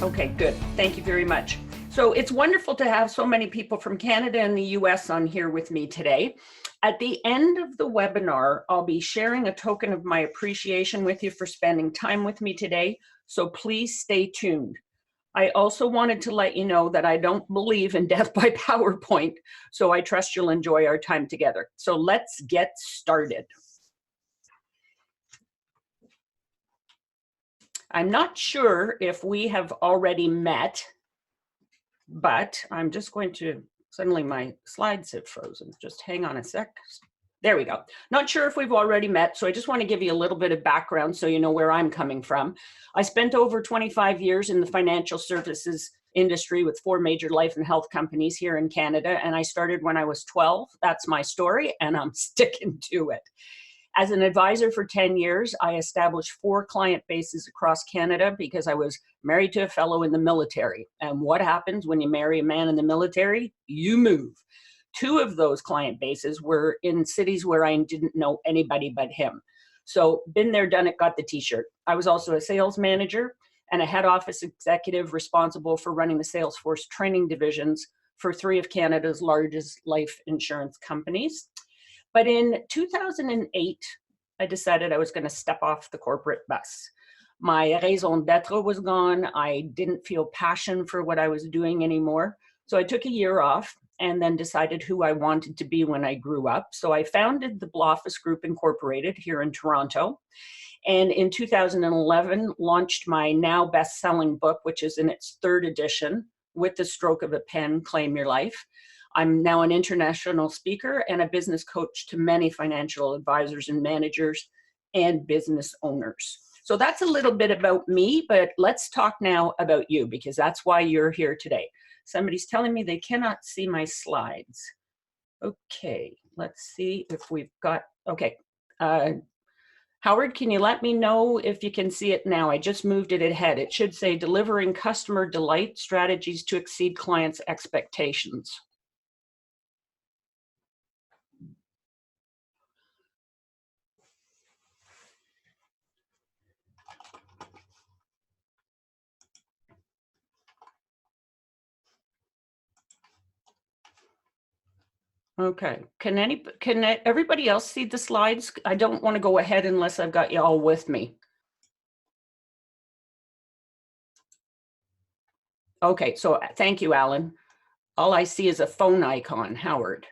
Okay, good. Thank you very much. So it's wonderful to have so many people from Canada and the US on here with me today. At the end of the webinar, I'll be sharing a token of my appreciation with you for spending time with me today. So please stay tuned. I also wanted to let you know that I don't believe in death by PowerPoint, so I trust you'll enjoy our time together. So let's get started. I'm not sure if we have already met, but I'm just going to, suddenly my slides have frozen. Just hang on a sec. There we go. Not sure if we've already met, so I just want to give you a little bit of background so you know where I'm coming from. I spent over 25 years in the financial services industry with 4 major life and health companies here in Canada, and I started when I was 12. That's my story, and I'm sticking to it. As an advisor for 10 years, I established 4 client bases across Canada because I was married to a fellow in the military. And what happens when you marry a man in the military? You move. 2 of those client bases were in cities where I didn't know anybody but him. So been there, done it, got the t-shirt. I was also a sales manager and a head office executive responsible for running the Salesforce training divisions for 3 of Canada's largest life insurance companies. But in 2008, I decided I was going to step off the corporate bus. My raison d'etre was gone. I didn't feel passion for what I was doing anymore. So I took a year off and then decided who I wanted to be when I grew up. So I founded the Bloffice Group Incorporated here in Toronto. And in 2011, launched my now best-selling book, which is in its 3rd edition, With the Stroke of a Pen, Claim Your Life. I'm now an international speaker and a business coach to many financial advisors and managers and business owners. So that's a little bit about me, but let's talk now about you because that's why you're here today. Somebody's telling me they cannot see my slides. Okay, let's see if we've got, okay. Howard, can you let me know if you can see it now? I just moved it ahead. It should say delivering customer delight strategies to exceed clients' expectations. Okay, can everybody else see the slides? I don't want to go ahead unless I've got you all with me. Okay, so thank you, Alan. All I see is a phone icon, Howard.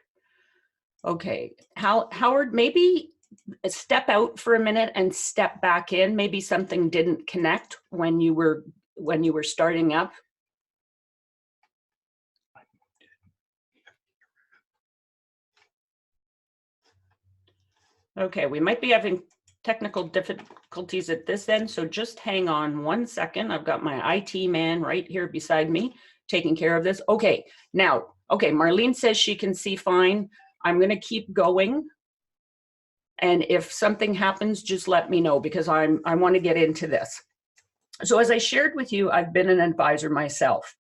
Okay, Howard, maybe step out for a minute and step back in. Maybe something didn't connect when you were starting up. Okay, we might be having technical difficulties at this end, so just hang on 1 second. I've got my IT man right here beside me taking care of this. Okay, now, okay, Marlene says she can see fine. I'm going to keep going. And if something happens, just let me know because I want to get into this. So as I shared with you, I've been an advisor myself,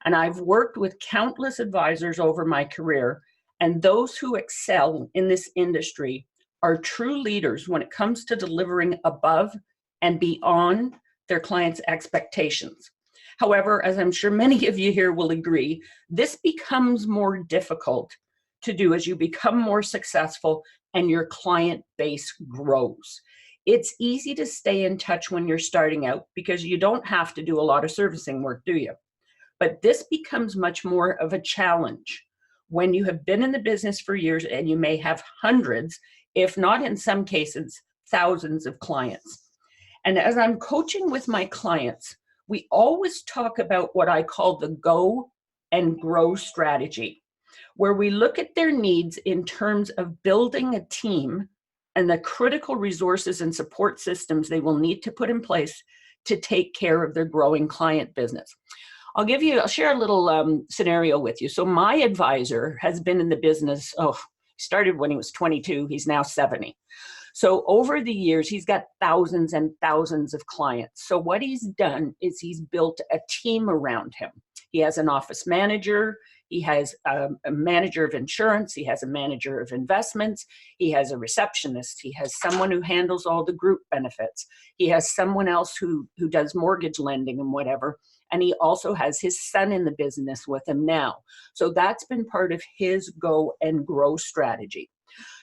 and I've worked with countless advisors over my career, and those who excel in this industry are true leaders when it comes to delivering above and beyond their clients' expectations. However, as I'm sure many of you here will agree, this becomes more difficult to do as you become more successful and your client base grows. It's easy to stay in touch when you're starting out because you don't have to do a lot of servicing work, do you? But this becomes much more of a challenge when you have been in the business for years and you may have hundreds, if not in some cases, thousands of clients. And as I'm coaching with my clients, we always talk about what I call the go and grow strategy, where we look at their needs in terms of building a team and the critical resources and support systems they will need to put in place to take care of their growing client business. I'll share a little scenario with you. So my advisor has been in the business, started when he was 22, he's now 70. So over the years, he's got thousands and thousands of clients. So what he's done is he's built a team around him. He has an office manager, he has a manager of insurance, he has a manager of investments, he has a receptionist, he has someone who handles all the group benefits, he has someone else who does mortgage lending and whatever. And he also has his son in the business with him now. So that's been part of his go and grow strategy.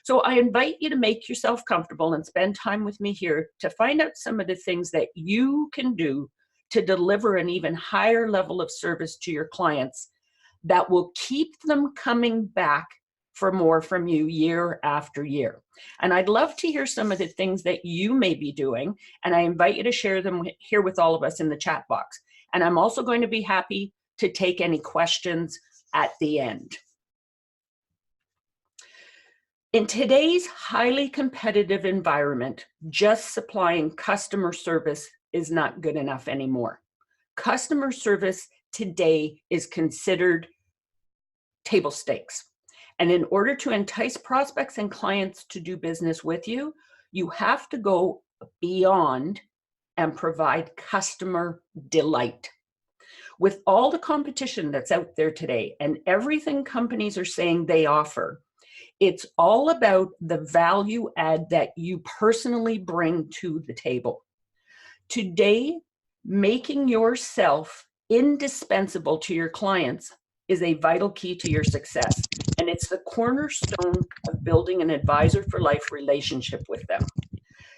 So I invite you to make yourself comfortable and spend time with me here to find out some of the things that you can do to deliver an even higher level of service to your clients that will keep them coming back for more from you year after year. And I'd love to hear some of the things that you may be doing, and I invite you to share them here with all of us in the chat box. And I'm also going to be happy to take any questions at the end. In today's highly competitive environment, just supplying customer service is not good enough anymore. Customer service today is considered table stakes. And in order to entice prospects and clients to do business with you, you have to go beyond and provide customer delight. With all the competition that's out there today and everything companies are saying they offer, it's all about the value add that you personally bring to the table. Today, making yourself indispensable to your clients is a vital key to your success. And it's the cornerstone of building an advisor for life relationship with them.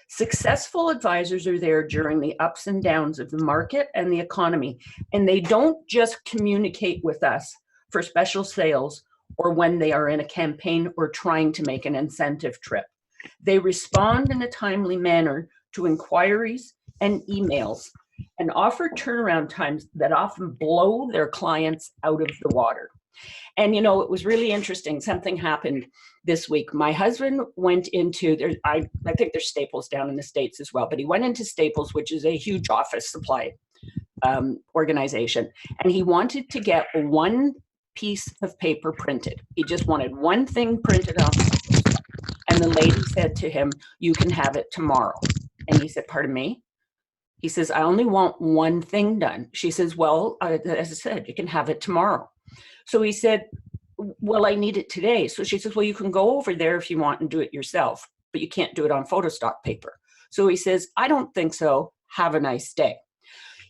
Successful advisors are there during the ups and downs of the market and the economy. And they don't just communicate with us for special sales or when they are in a campaign or trying to make an incentive trip. They respond in a timely manner to inquiries and emails and offer turnaround times that often blow their clients out of the water. And you know, it was really interesting. Something happened this week. My husband went into, I think there's Staples down in the States as well, but he went into Staples, which is a huge office supply organization. And he wanted to get one piece of paper printed. He just wanted one thing printed off. And the lady said to him, "You can have it tomorrow." And he said, "Pardon me?" He says, "I only want one thing done." She says, "Well, as I said, you can have it tomorrow." So he said, "Well, I need it today." So she says, "Well, you can go over there if you want and do it yourself, but you can't do it on photostock paper." So he says, "I don't think so. Have a nice day."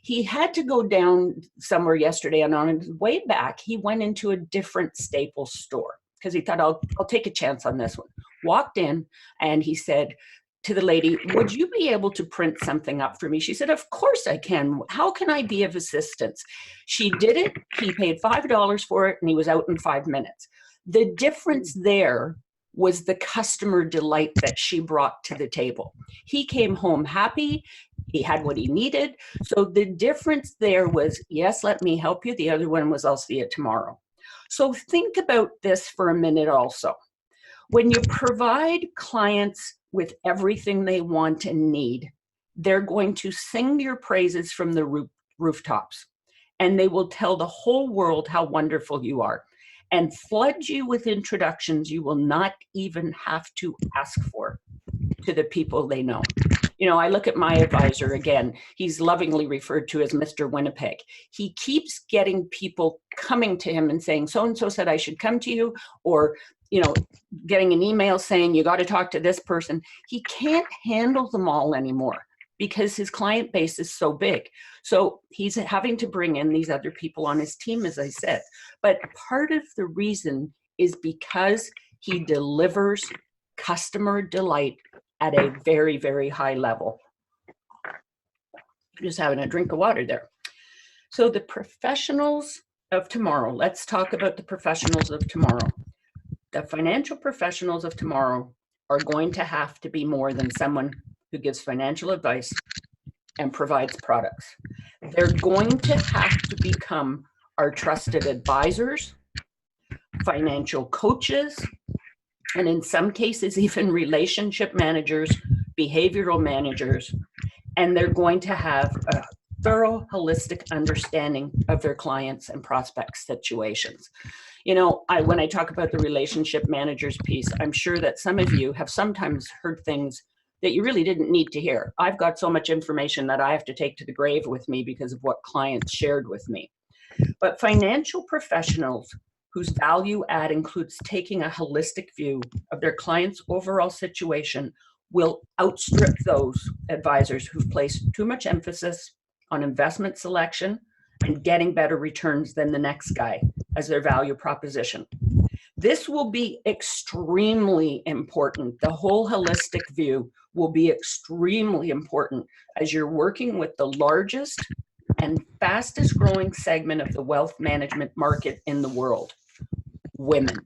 He had to go down somewhere yesterday, and on his way back, he went into a different Staples store because he thought, I'll take a chance on this one. Walked in, and he said to the lady, "Would you be able to print something up for me?" She said, "Of course I can. How can I be of assistance?" She did it. He paid $5 for it, and he was out in 5 minutes. The difference there was the customer delight that she brought to the table. He came home happy. He had what he needed. So the difference there was, yes, let me help you. The other one was, I'll see you tomorrow. So think about this for a minute also. When you provide clients with everything they want and need, they're going to sing your praises from the rooftops, and they will tell the whole world how wonderful you are and flood you with introductions you will not even have to ask for to the people they know. You know, I look at my advisor again, he's lovingly referred to as Mr. Winnipeg. He keeps getting people coming to him and saying, so-and-so said I should come to you, or, you know, getting an email saying you got to talk to this person. He can't handle them all anymore because his client base is so big. So he's having to bring in these other people on his team, as I said. But part of the reason is because he delivers customer delight at a very, very high level. Just having a drink of water there. So the professionals of tomorrow, let's talk about the professionals of tomorrow. The financial professionals of tomorrow are going to have to be more than someone who gives financial advice and provides products. They're going to have to become our trusted advisors, financial coaches, and in some cases, even relationship managers, behavioral managers, and they're going to have a thorough, holistic understanding of their clients' and prospects' situations. You know, when I talk about the relationship managers piece, I'm sure that some of you have sometimes heard things that you really didn't need to hear. I've got so much information that I have to take to the grave with me because of what clients shared with me. But financial professionals whose value add includes taking a holistic view of their client's overall situation will outstrip those advisors who've placed too much emphasis on investment selection and getting better returns than the next guy as their value proposition. This will be extremely important. The whole holistic view will be extremely important as you're working with the largest and fastest growing segment of the wealth management market in the world, women.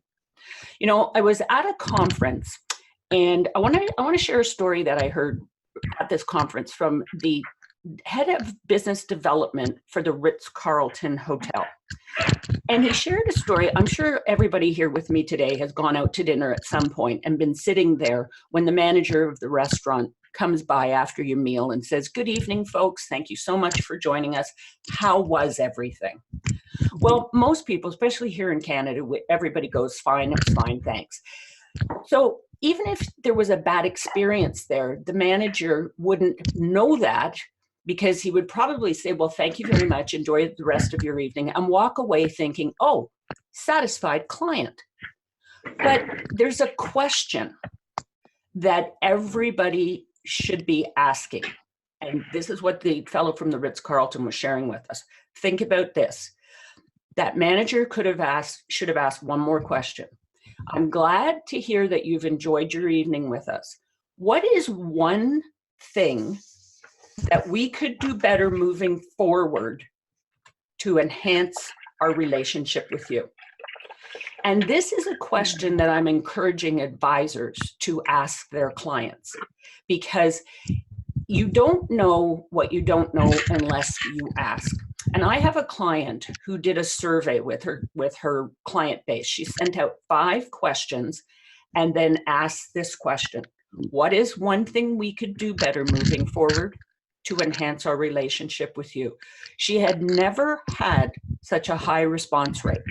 You know, I was at a conference, and I want to share a story that I heard at this conference from the head of business development for the Ritz-Carlton Hotel. And he shared a story. I'm sure everybody here with me today has gone out to dinner at some point and been sitting there when the manager of the restaurant comes by after your meal and says, "Good evening, folks. Thank you so much for joining us. How was everything?" Well, most people, especially here in Canada, everybody goes, "Fine, it's fine, thanks." So even if there was a bad experience there, the manager wouldn't know that, because he would probably say, "Well, thank you very much. Enjoy the rest of your evening," and walk away thinking, "Oh, satisfied client." But there's a question that everybody should be asking. And this is what the fellow from the Ritz-Carlton was sharing with us. Think about this. That manager should have asked one more question. "I'm glad to hear that you've enjoyed your evening with us. What is one thing that we could do better moving forward to enhance our relationship with you?" And this is a question that I'm encouraging advisors to ask their clients, because you don't know what you don't know unless you ask. And I have a client who did a survey with her client base. She sent out 5 questions and then asked this question: what is one thing we could do better moving forward to enhance our relationship with you? She had never had such a high response rate.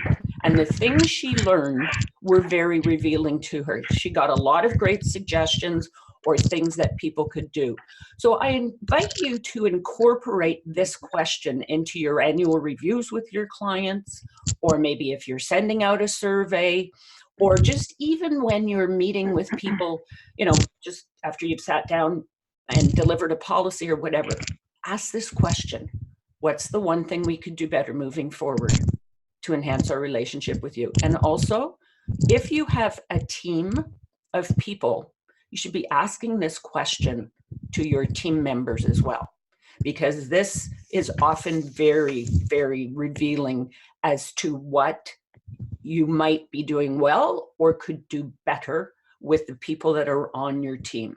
And the things she learned were very revealing to her. She got a lot of great suggestions or things that people could do. So I invite you to incorporate this question into your annual reviews with your clients, or maybe if you're sending out a survey, or just even when you're meeting with people, you know, just after you've sat down and delivered a policy or whatever. Ask this question: what's the one thing we could do better moving forward to enhance our relationship with you? And also, if you have a team of people, you should be asking this question to your team members as well, because this is often very, very revealing as to what you might be doing well or could do better with the people that are on your team.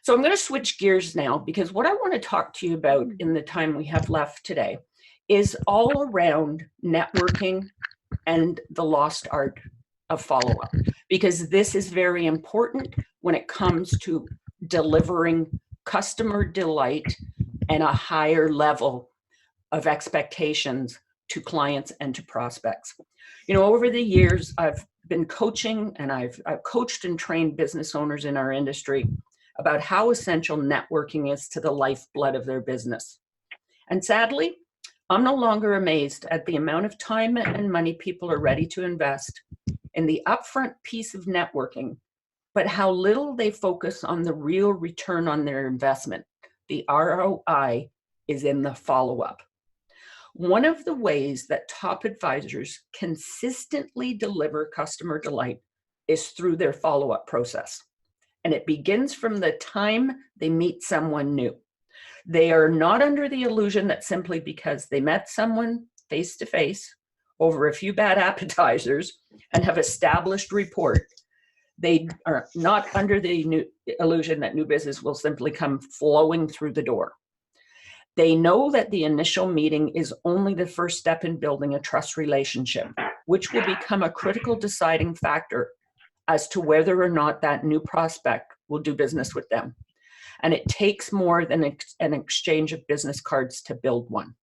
So I'm going to switch gears now, because what I want to talk to you about in the time we have left today is all around networking and the lost art of follow-up, because this is very important when it comes to delivering customer delight and a higher level of expectations to clients and to prospects. You know, over the years, I've been coaching, and I've coached and trained business owners in our industry about how essential networking is to the lifeblood of their business. And sadly, I'm no longer amazed at the amount of time and money people are ready to invest in the upfront piece of networking, but how little they focus on the real return on their investment. The ROI is in the follow-up. One of the ways that top advisors consistently deliver customer delight is through their follow-up process. And it begins from the time they meet someone new. They are not under the illusion that simply because they met someone face-to-face over a few bad appetizers and have established rapport, they are not under the illusion that new business will simply come flowing through the door. They know that the initial meeting is only the first step in building a trust relationship, which will become a critical deciding factor as to whether or not that new prospect will do business with them. And it takes more than an exchange of business cards to build one.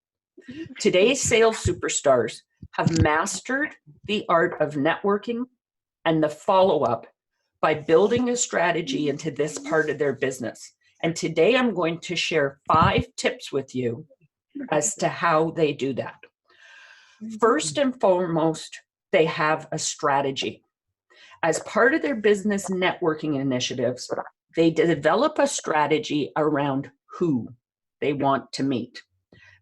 Today's sales superstars have mastered the art of networking and the follow-up by building a strategy into this part of their business. And today I'm going to share 5 tips with you as to how they do that. First and foremost, they have a strategy. As part of their business networking initiatives, they develop a strategy around who they want to meet.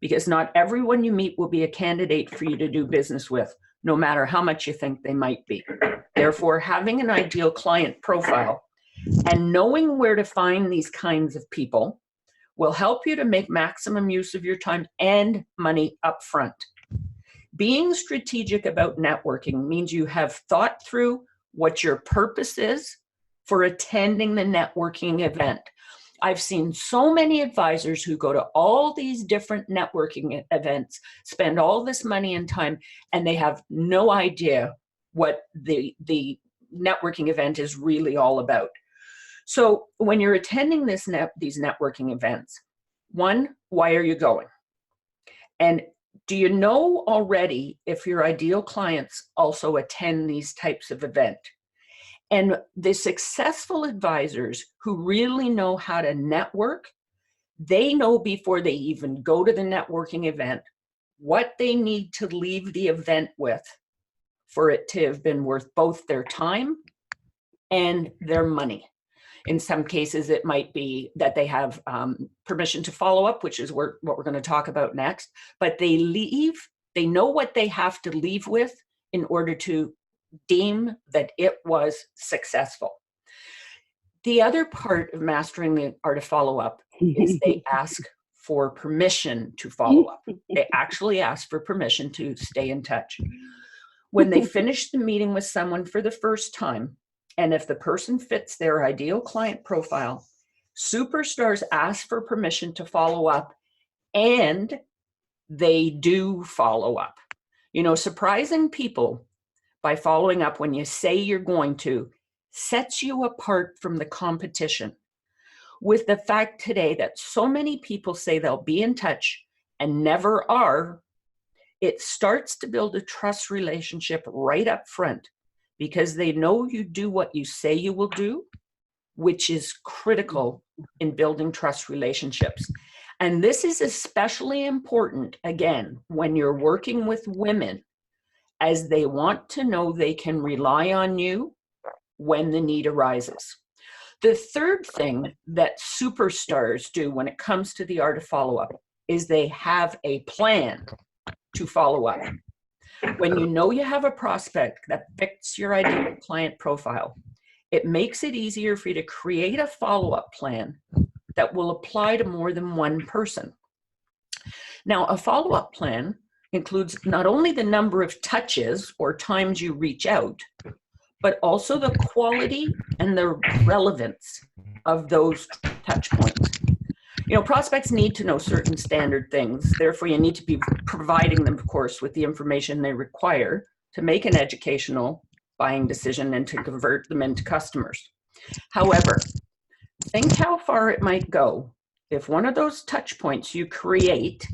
because not everyone you meet will be a candidate for you to do business with, no matter how much you think they might be. Therefore, having an ideal client profile and knowing where to find these kinds of people will help you to make maximum use of your time and money up front. Being strategic about networking means you have thought through what your purpose is for attending the networking event. I've seen so many advisors who go to all these different networking events, spend all this money and time, and they have no idea what the networking event is really all about. So when you're attending these networking events, one, why are you going? And do you know already if your ideal clients also attend these types of events? And the successful advisors who really know how to network, they know before they even go to the networking event what they need to leave the event with for it to have been worth both their time and their money. In some cases, it might be that they have permission to follow up, which is what we're going to talk about next, but they know what they have to leave with in order to deem that it was successful. The other part of mastering the art of follow-up is they ask for permission to follow up. They actually ask for permission to stay in touch. When they finish the meeting with someone for the first time, and if the person fits their ideal client profile, superstars ask for permission to follow up, and they do follow up. You know, surprising people by following up when you say you're going to sets you apart from the competition. With the fact today that so many people say they'll be in touch and never are, it starts to build a trust relationship right up front because they know you do what you say you will do, which is critical in building trust relationships. And this is especially important, again, when you're working with women, as they want to know they can rely on you when the need arises. The third thing that superstars do when it comes to the art of follow-up is they have a plan to follow up. When you know you have a prospect that fits your ideal client profile, it makes it easier for you to create a follow-up plan that will apply to more than one person. Now, a follow-up plan includes not only the number of touches or times you reach out, but also the quality and the relevance of those touch points. You know, prospects need to know certain standard things. Therefore, you need to be providing them, of course, with the information they require to make an educational buying decision and to convert them into customers. However, think how far it might go if one of those touch points you create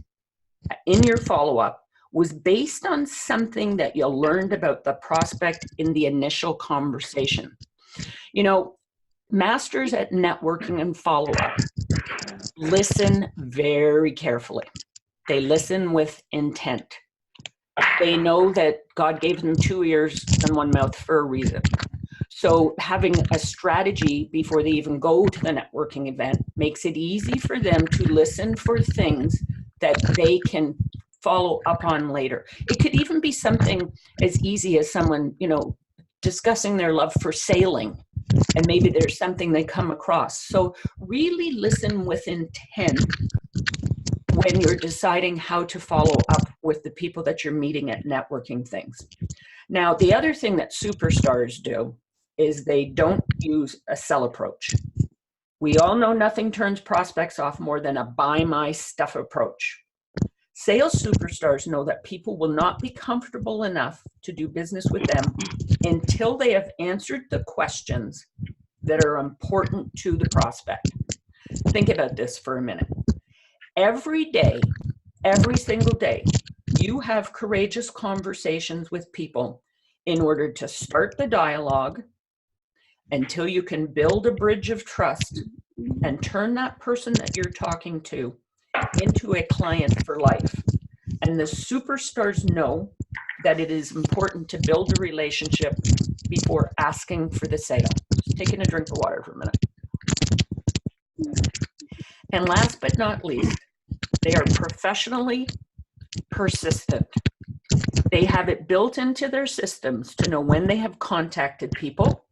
in your follow-up was based on something that you learned about the prospect in the initial conversation. You know, masters at networking and follow-up listen very carefully. They listen with intent. They know that God gave them 2 ears and 1 mouth for a reason. So having a strategy before they even go to the networking event makes it easy for them to listen for things that they can follow up on later. It could even be something as easy as someone, you know, discussing their love for sailing, and maybe there's something they come across. So really listen with intent when you're deciding how to follow up with the people that you're meeting at networking things. Now, the other thing that superstars do is they don't use a sell approach. We all know nothing turns prospects off more than a buy my stuff approach. Sales superstars know that people will not be comfortable enough to do business with them until they have answered the questions that are important to the prospect. Think about this for a minute. Every day, every single day, you have courageous conversations with people in order to start the dialogue until you can build a bridge of trust and turn that person that you're talking to into a client for life. And the superstars know that it is important to build a relationship before asking for the sale. Just taking a drink of water for a minute. And last but not least, They are professionally persistent. They have it built into their systems to know when they have contacted people,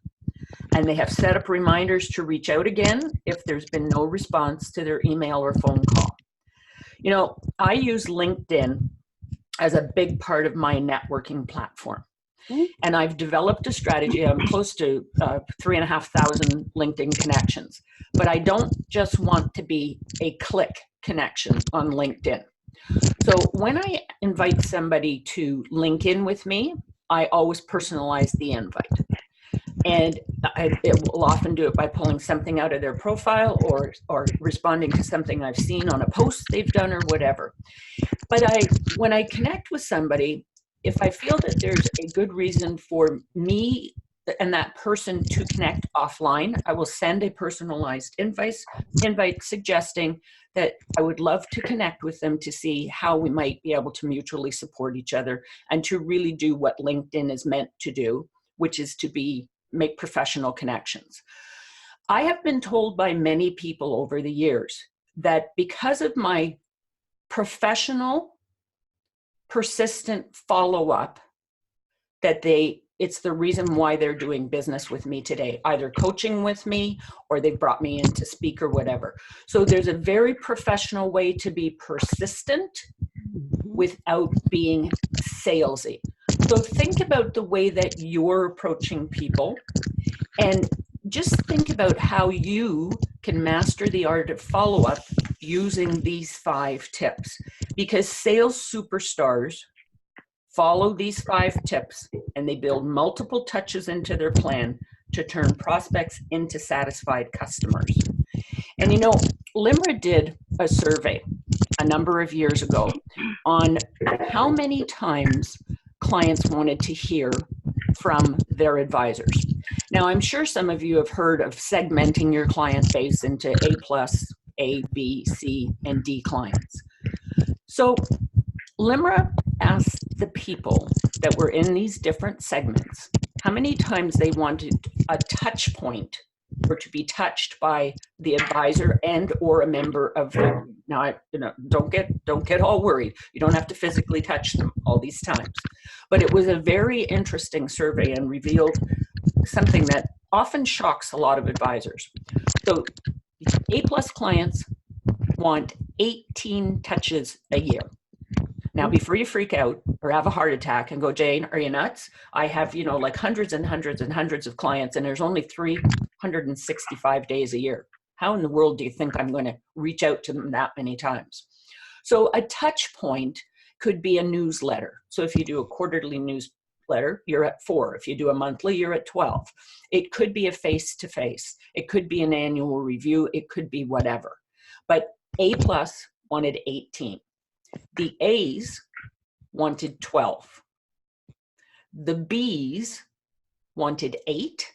and they have set up reminders to reach out again if there's been no response to their email or phone call. You know, I use LinkedIn as a big part of my networking platform. And I've developed a strategy. I'm close to 3,500 LinkedIn connections, but I don't just want to be a click connection on LinkedIn. So when I invite somebody to link in with me, I always personalize the invite. And it will often do it by pulling something out of their profile or responding to something I've seen on a post they've done or whatever. But when I connect with somebody, if I feel that there's a good reason for me and that person to connect offline, I will send a personalized invite suggesting that I would love to connect with them to see how we might be able to mutually support each other and to really do what LinkedIn is meant to do, which is to make professional connections. I have been told by many people over the years that because of my professional, persistent follow-up, that it's the reason why they're doing business with me today, either coaching with me or they've brought me in to speak or whatever. So there's a very professional way to be persistent without being salesy. So think about the way that you're approaching people, and just think about how you can master the art of follow-up using these 5 tips, because sales superstars follow these 5 tips and they build multiple touches into their plan to turn prospects into satisfied customers. And you know, LIMRA did a survey a number of years ago on how many times clients wanted to hear from their advisors. Now, I'm sure some of you have heard of segmenting your client base into A+, B, C, and D clients. So LIMRA asked the people that were in these different segments how many times they wanted a touch point or to be touched by the advisor and or a member of their team. Now, don't get all worried. You don't have to physically touch them all these times. But it was a very interesting survey and revealed something that often shocks a lot of advisors. So A+ clients want 18 touches a year. Now, before you freak out or have a heart attack and go, Jane, are you nuts? I have, like hundreds and hundreds and hundreds of clients, and there's only 365 days a year. How in the world do you think I'm going to reach out to them that many times? So a touch point could be a newsletter. So if you do a quarterly newsletter, you're at 4. If you do a monthly, you're at 12. It could be a face-to-face. It could be an annual review. It could be whatever. But A+ wanted 18. The A's wanted 12. The B's wanted 8.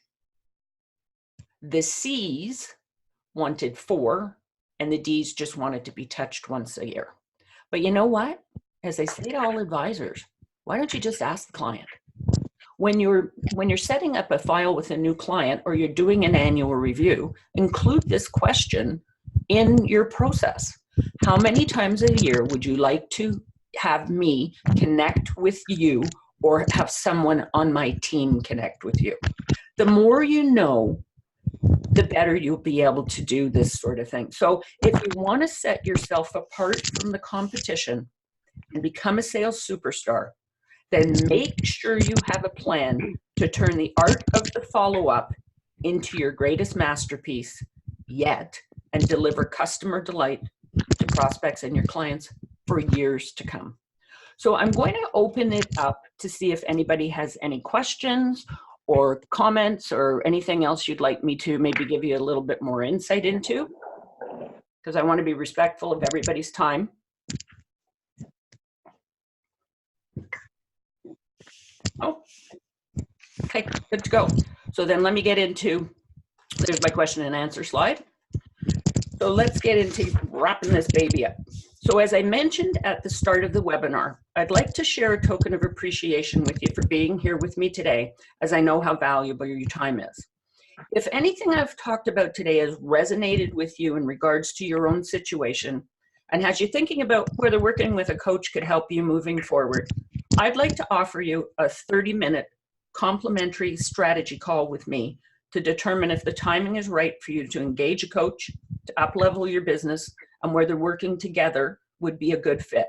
The C's wanted 4. And the D's just wanted to be touched once a year. But you know what? As I say to all advisors, why don't you just ask the client? When you're setting up a file with a new client or you're doing an annual review, include this question in your process. How many times a year would you like to have me connect with you or have someone on my team connect with you? The more you know, the better you'll be able to do this sort of thing. So if you want to set yourself apart from the competition and become a sales superstar, then make sure you have a plan to turn the art of the follow-up into your greatest masterpiece yet and deliver customer delight to prospects and your clients for years to come. So I'm going to open it up to see if anybody has any questions or comments or anything else you'd like me to maybe give you a little bit more insight into, because I want to be respectful of everybody's time. Oh, okay, good to go. So then let me get into, there's my question and answer slide. So let's get into wrapping this baby up. So as I mentioned at the start of the webinar, I'd like to share a token of appreciation with you for being here with me today, as I know how valuable your time is. If anything I've talked about today has resonated with you in regards to your own situation, and has you thinking about whether working with a coach could help you moving forward, I'd like to offer you a 30-minute complimentary strategy call with me to determine if the timing is right for you to engage a coach, to up-level your business, and whether working together would be a good fit.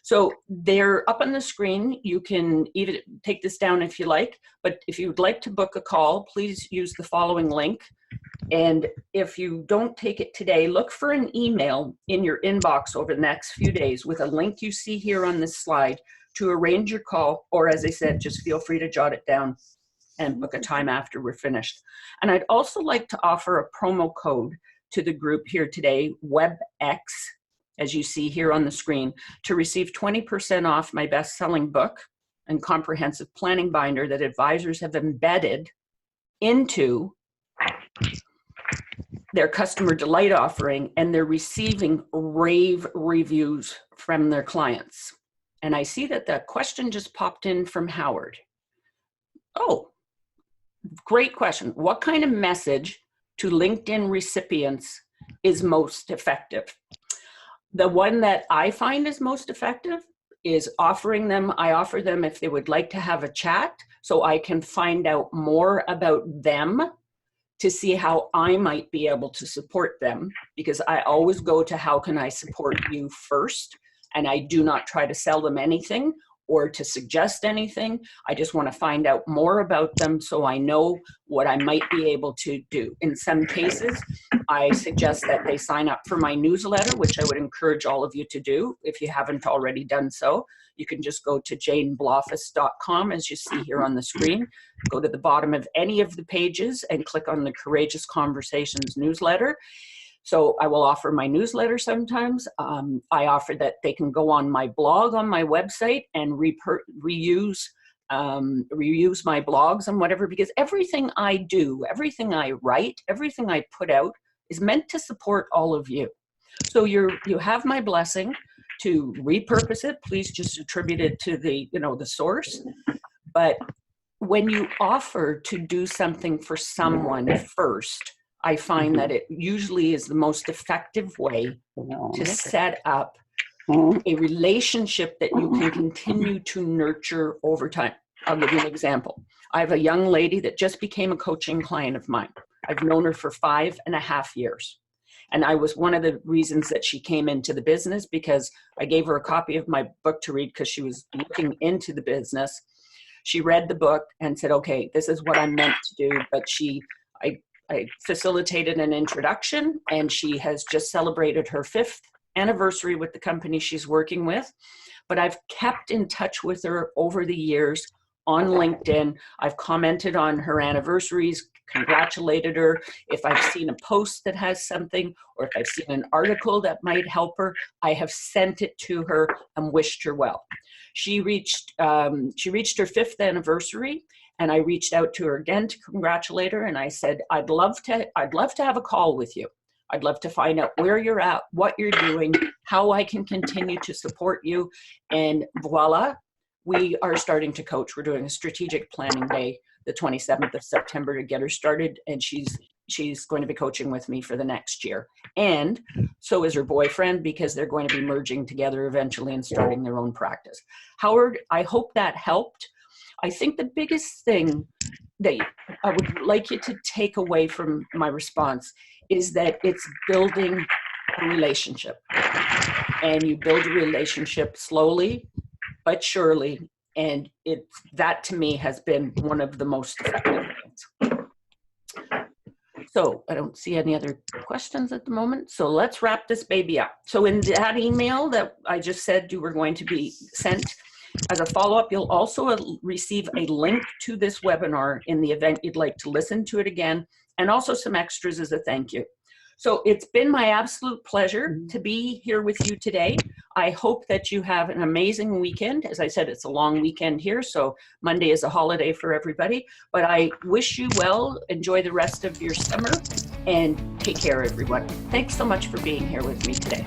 So they're up on the screen. You can either take this down if you like, but if you would like to book a call, please use the following link. And if you don't take it today, look for an email in your inbox over the next few days with a link you see here on this slide to arrange your call, or as I said, just feel free to jot it down and book a time after we're finished. And I'd also like to offer a promo code to the group here today, WebX, as you see here on the screen, to receive 20% off my best-selling book and comprehensive planning binder that advisors have embedded into their customer delight offering, and they're receiving rave reviews from their clients. And I see that the question just popped in from Howard. Oh, great question. What kind of message to LinkedIn recipients is most effective? The one that I find is most effective is I offer them if they would like to have a chat so I can find out more about them to see how I might be able to support them, because I always go to how can I support you first, and I do not try to sell them anything or to suggest anything. I just want to find out more about them so I know what I might be able to do. In some cases, I suggest that they sign up for my newsletter, which I would encourage all of you to do if you haven't already done so. You can just go to janebloffice.com, as you see here on the screen. Go to the bottom of any of the pages and click on the Courageous Conversations newsletter. So I will offer my newsletter sometimes. I offer that they can go on my blog on my website and reuse my blogs and whatever, because everything I do, everything I write, everything I put out is meant to support all of you. So you have my blessing to repurpose it. Please just attribute it to the source. But when you offer to do something for someone first, I find that it usually is the most effective way to set up a relationship that you can continue to nurture over time. I'll give you an example. I have a young lady that just became a coaching client of mine. I've known her for 5.5 years. And I was one of the reasons that she came into the business, because I gave her a copy of my book to read because she was looking into the business. She read the book and said, okay, this is what I'm meant to do. But I facilitated an introduction, and she has just celebrated her 5th anniversary with the company she's working with. But I've kept in touch with her over the years on LinkedIn. I've commented on her anniversaries, congratulated her. If I've seen a post that has something, or if I've seen an article that might help her, I have sent it to her and wished her well. She reached her 5th anniversary, and I reached out to her again to congratulate her. And I said, I'd love to have a call with you. I'd love to find out where you're at, what you're doing, how I can continue to support you. And voila, we are starting to coach. We're doing a strategic planning day, the 27th of September, to get her started. And she's going to be coaching with me for the next year. And so is her boyfriend, because they're going to be merging together eventually and starting their own practice. Howard, I hope that helped. I think the biggest thing that I would like you to take away from my response is that it's building a relationship. And you build a relationship slowly but surely. And that to me has been one of the most effective things. So I don't see any other questions at the moment. So let's wrap this baby up. So in that email that I just said you were going to be sent, as a follow-up, you'll also receive a link to this webinar in the event you'd like to listen to it again, and also some extras as a thank you. So it's been my absolute pleasure to be here with you today. I hope that you have an amazing weekend. As I said, it's a long weekend here, so Monday is a holiday for everybody. But I wish you well, enjoy the rest of your summer, and take care, everyone. Thanks so much for being here with me today.